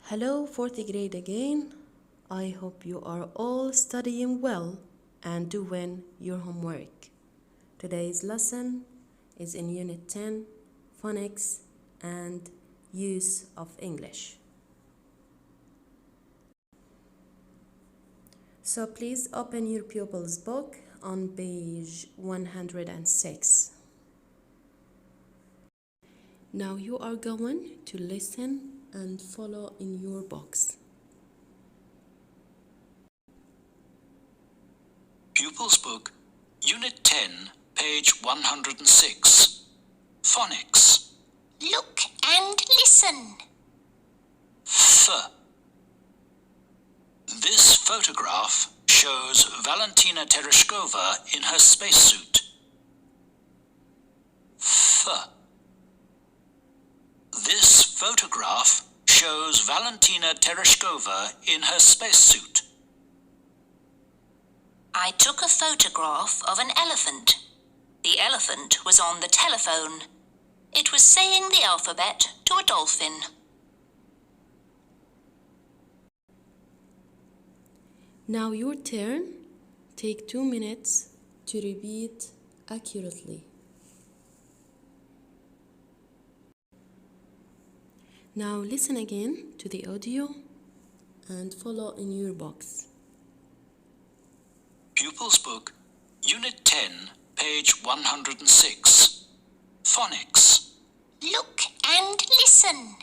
Hello, fourth grade again. I hope you are all studying well and doing your homework. Today's lesson is in Unit 10, Phonics and Use of English. So please open your Pupils Book on page 106. Now you are going to listen and follow in your box. Pupils Book, Unit 10, page 106. Phonics. Look and listen. F. This photograph shows Valentina Tereshkova in her spacesuit. F. This photograph shows Valentina Tereshkova in her spacesuit. I took a photograph of an elephant. The elephant was on the telephone. It was saying the alphabet to a dolphin. Now your turn. Take 2 minutes to repeat accurately. Now listen again to the audio and follow in your box. Pupils Book, Unit 10, page 106. Phonics. Look and listen.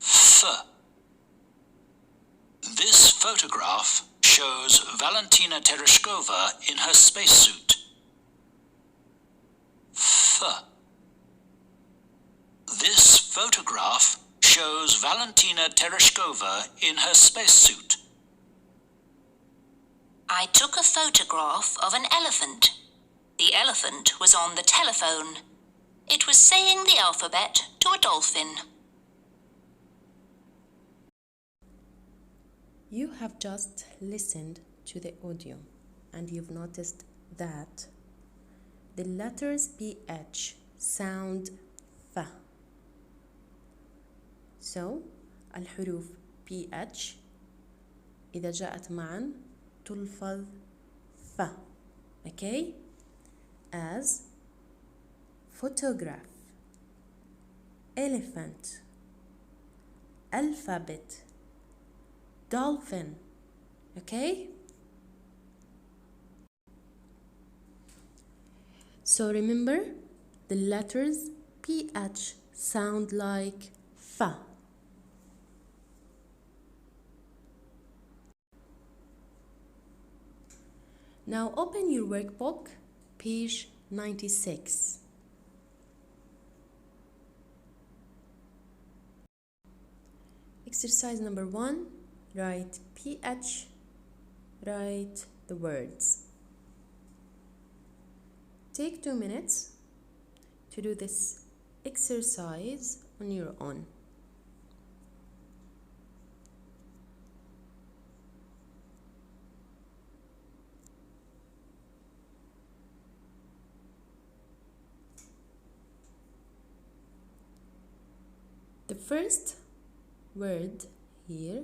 F. This photograph shows Valentina Tereshkova in her spacesuit. F. This photograph shows Valentina Tereshkova in her spacesuit. I took a photograph of an elephant. The elephant was on the telephone. It was saying the alphabet to a dolphin. You have just listened to the audio and you've noticed that the letters PH sound F. So الحروف PH إذا جاءت معا تلفظ ف. Okay? As photograph, elephant, alphabet, dolphin. Okay? So remember, the letters PH sound like F. Now open your workbook, page 96. Exercise number 1, write PH, write the words. Take 2 minutes to do this exercise on your own. The first word here,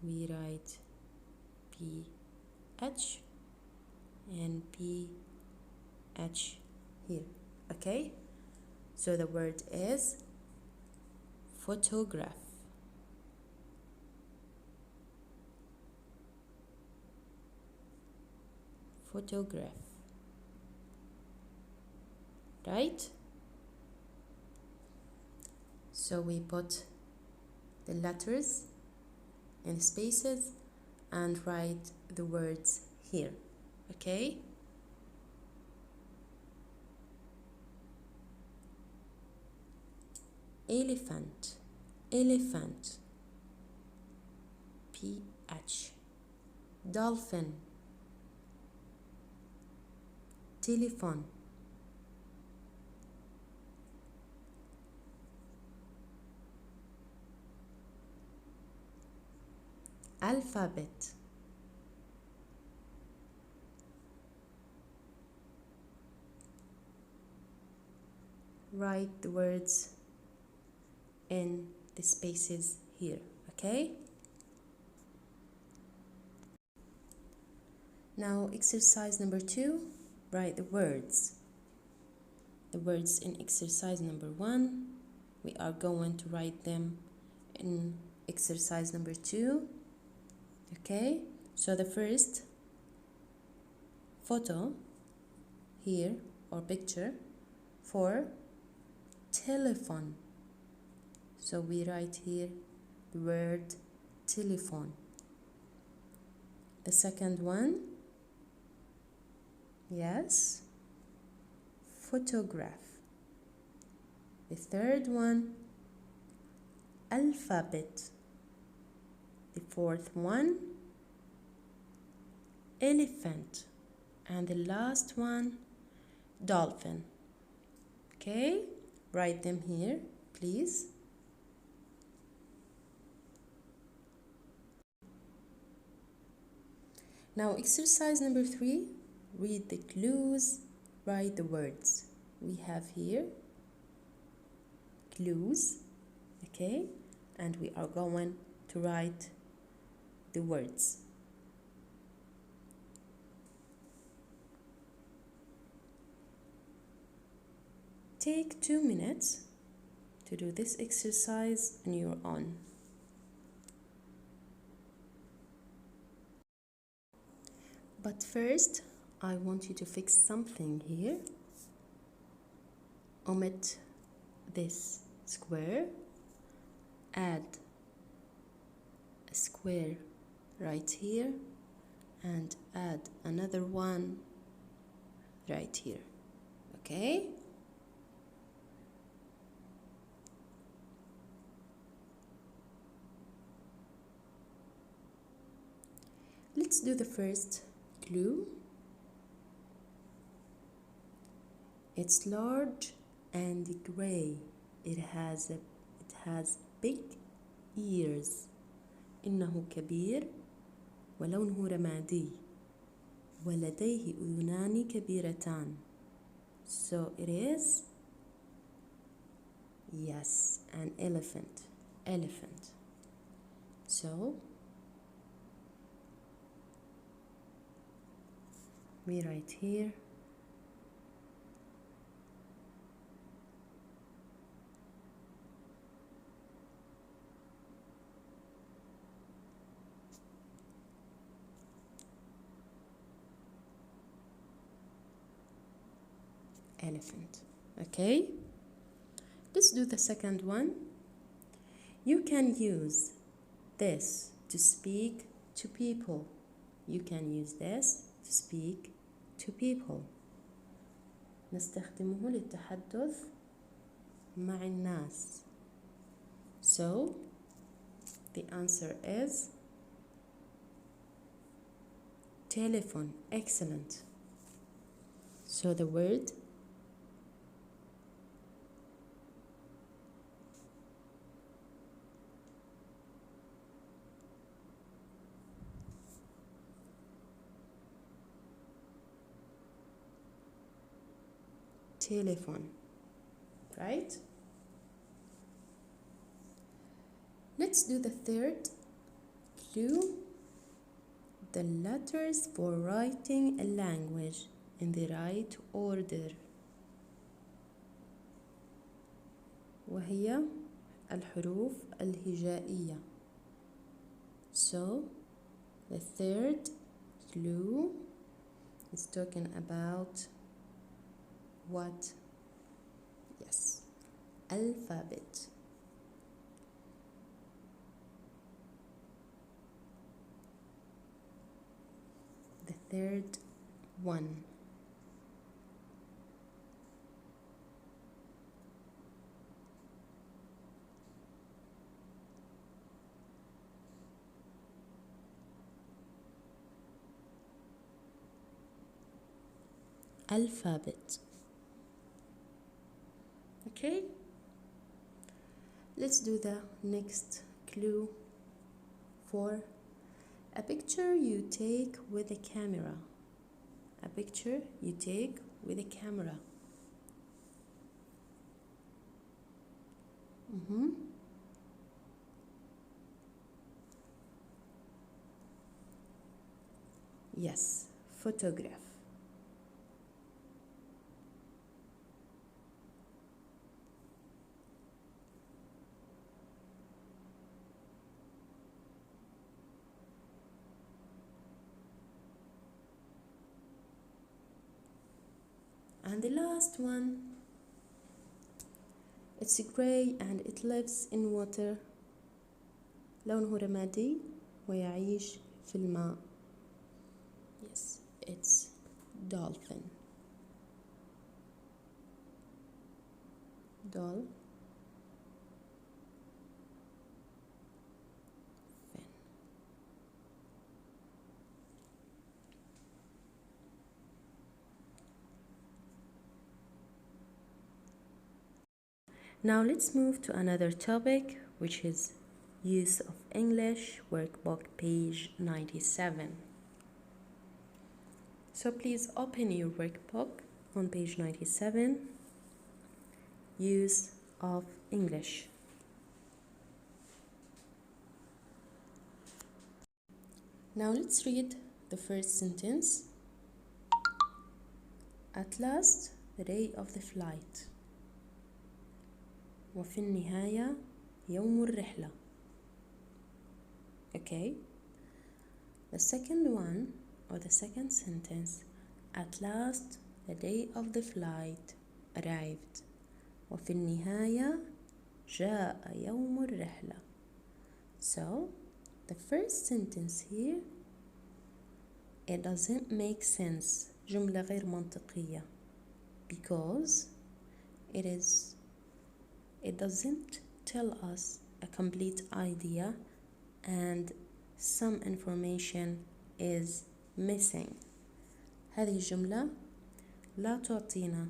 we write PH and PH here, okay? So the word is photograph. Photograph, right? So we put the letters in spaces and write the words here, okay? Elephant, elephant, PH. Dolphin, telephone, alphabet, write the words in the spaces here, okay? Now exercise number 2, write the words. The words in exercise number 1, we are going to write them in exercise number 2, okay? So the first photo here or picture for telephone. So we write here the word telephone. The second one, yes, photograph. The third one, alphabet. The fourth one, elephant. And the last one, dolphin. Okay, write them here, please. Now exercise number 3, read the clues, write the words. We have here clues, okay, and we are going to write the words. Take 2 minutes to do this exercise on your own. But first, I want you to fix something here. Omit this square, add a square right here, and add another one right here, okay? Let's do the first clue. It's large and gray. It has big ears. إنه كبير ولونه رمادي ولديه أذنان كبيرتان. So it is, yes, an elephant. Elephant. So we write here elephant, okay? Let's do the second one. You can use this to speak to people. You can use this to speak to people. نستخدمه للتحدث مع الناس. So the answer is telephone. Excellent. So the word telephone, right? Let's do the third clue. The letters for writing a language in the right order. وهي الحروف الهجائية. So the third clue is talking about what? Yes, alphabet. The third one. Alphabet. Okay, let's do the next clue for a picture you take with a camera. A picture you take with a camera. Yes, photograph. And the last one, it's gray and it lives in water. لونه رمادي ويعيش في الماء. Yes, it's dolphin. Dolphin. Now let's move to another topic, which is use of English workbook, page 97. So please open your workbook on page 97, use of English. Now let's read the first sentence. At last, the day of the flight. وفي النهاية يوم الرحلة. Okay. The second one, or the second sentence. At last, the day of the flight arrived. وفي النهاية جاء يوم الرحلة. So, the first sentence here, it doesn't make sense. جملة غير منطقية. Because it doesn't tell us a complete idea and some information is missing. هذه الجملة لا تعطينا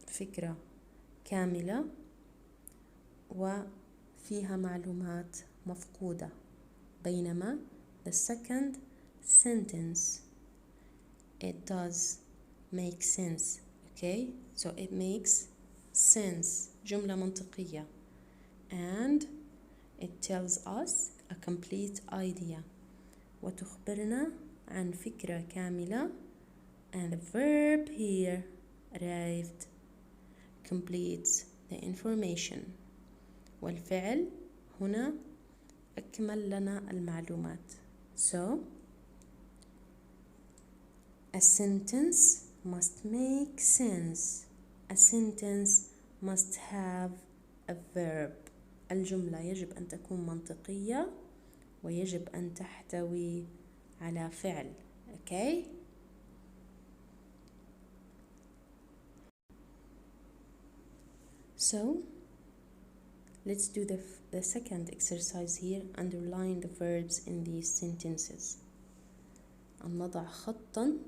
فكرة كاملة وفيها معلومات مفقودة. بينما the second sentence, it does make sense. Okay, so it makes sense. جملة منطقية. And it tells us a complete idea. وتخبرنا عن فكرة كاملة. And the verb here, arrived, completes the information. والفعل هنا أكمل لنا المعلومات. So, a sentence must make sense. A sentence must have a verb. الجملة يجب أن تكون منطقية ويجب أن تحتوي على فعل. Okay? So, let's do the second exercise here. Underline the verbs in these sentences. أن نضع خطاً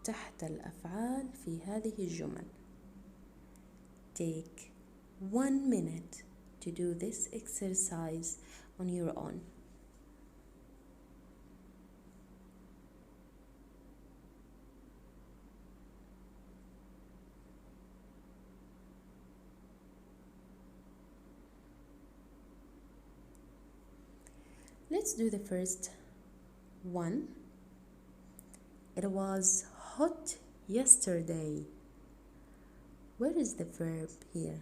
تحت الأفعال في هذه الجمل. Take 1 minute to do this exercise on your own. Let's do the first one. It was hot yesterday. Where is the verb here?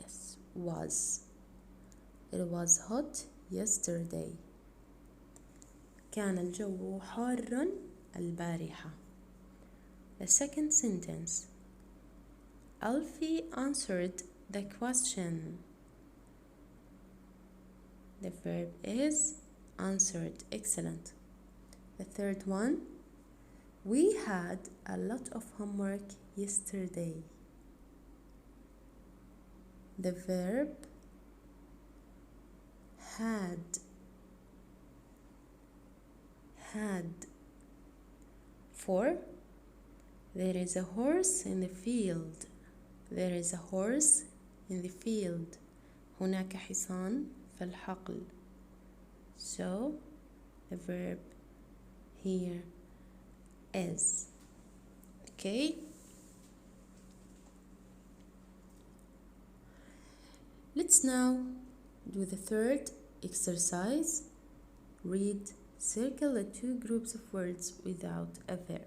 Yes, was. It was hot yesterday. كان الجو حارا البارحة. The second sentence. Alfie answered the question. The verb is answered. Excellent. The third one. We had a lot of homework yesterday. The verb had. For there is a horse in the field. There is a horse in the field. هناك حصان في الحقل. So the verb here is. Okay. Let's now do the third exercise. read, circle the two groups of words without a verb.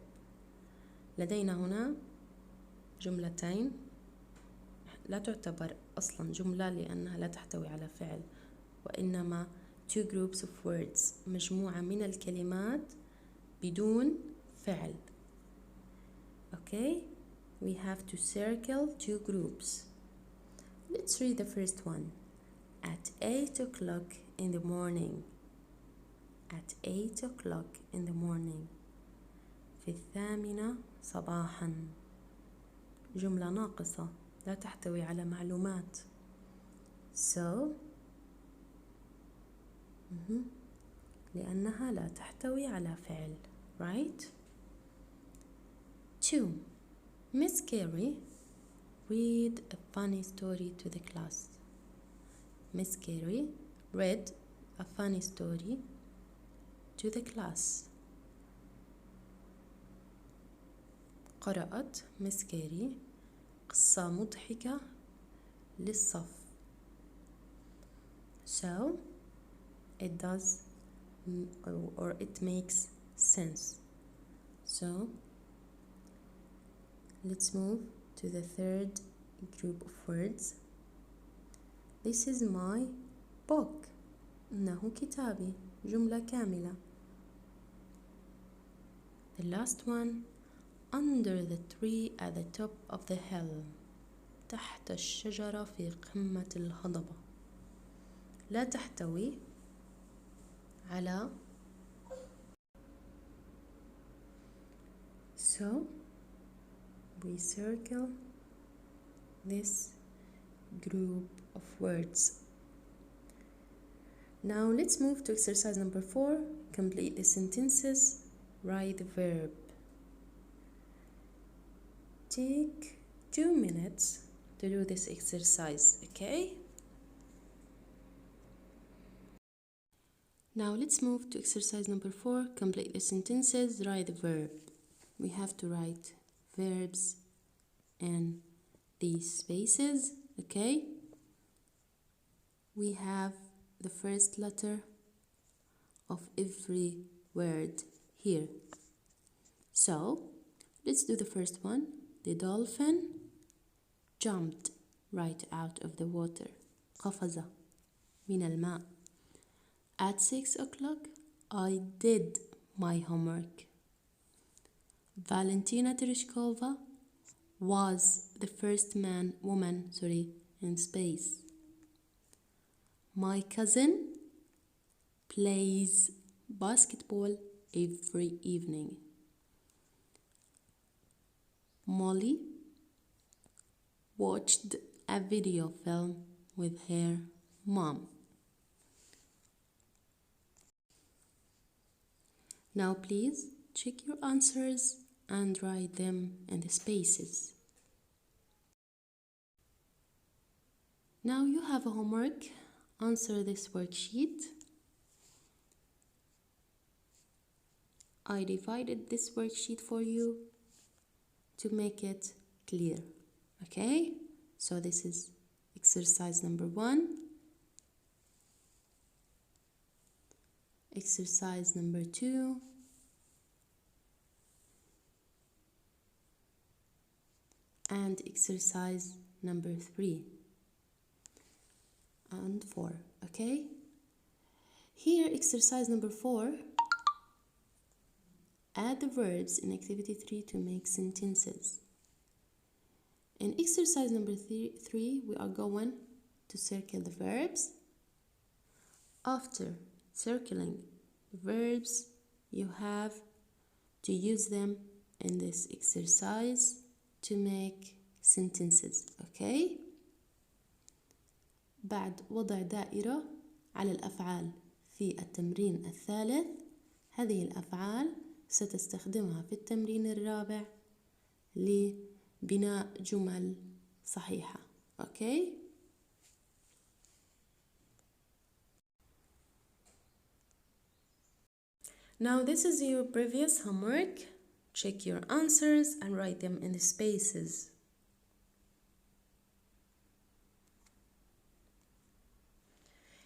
لدينا هنا جملتين لا تعتبر أصلا جملة لأنها لا تحتوي على فعل، وإنما two groups of words، مجموعة من الكلمات بدون فعل. Okay, we have to circle two groups. Let's read the first one. At 8 o'clock in the morning. At 8 o'clock in the morning. في 8 صباحا. جملة ناقصة لا تحتوي على معلومات. So لأنها لا تحتوي على فعل. Right? 2. Miss Carey, read a funny story to the class. Miss Carey read a funny story to the class. قرأت مس كاري قصة مضحكة للصف. So it does or it makes sense. So let's move to the third group of words. This is my book. إنه كتابي. جملة كاملة. The last one. Under the tree at the top of the hill. تحت الشجرة في قمة الهضبة. لا تحتوي على. So we circle this group of words. Now let's move to exercise number 4. Complete the sentences. Write the verb. Take 2 minutes to do this exercise, okay? Now let's move to exercise number 4. Complete the sentences. Write the verb. We have to write verbs in these spaces, okay? We have the first letter of every word here. So let's do the first one. The dolphin jumped right out of the water. قفز من الماء. At 6 o'clock, I did my homework. Valentina Tereshkova was the first woman in space. My cousin plays basketball every evening. Molly watched a video film with her mom. Now please check your answers and write them in the spaces. Now you have a homework. Answer this worksheet. I divided this worksheet for you to make it clear, okay? So this is exercise number 1, exercise number 2, and exercise number 3 and 4, okay? Here, exercise number 4, add the verbs in activity 3 to make sentences. In exercise number 3, we are going to circle the verbs. After circling the verbs, you have to use them in this exercise to make sentences, okay? بعد وضع دائرة على الأفعال في التمرين الثالث، هذه الأفعال ستستخدمها في التمرين الرابع لبناء جمل صحيحة، okay? Now this is your previous homework. Check your answers and write them in the spaces.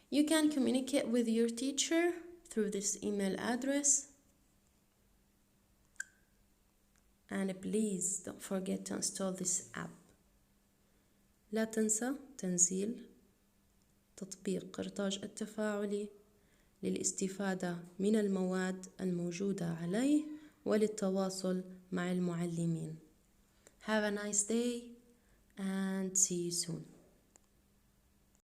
You can communicate with your teacher through this email address. And please don't forget to install this app. لا تنسى تنزيل تطبيق قرطاج التفاعلي للاستفادة من المواد الموجودة عليه وللتواصل مع المعلمين. Have a nice day and see you soon.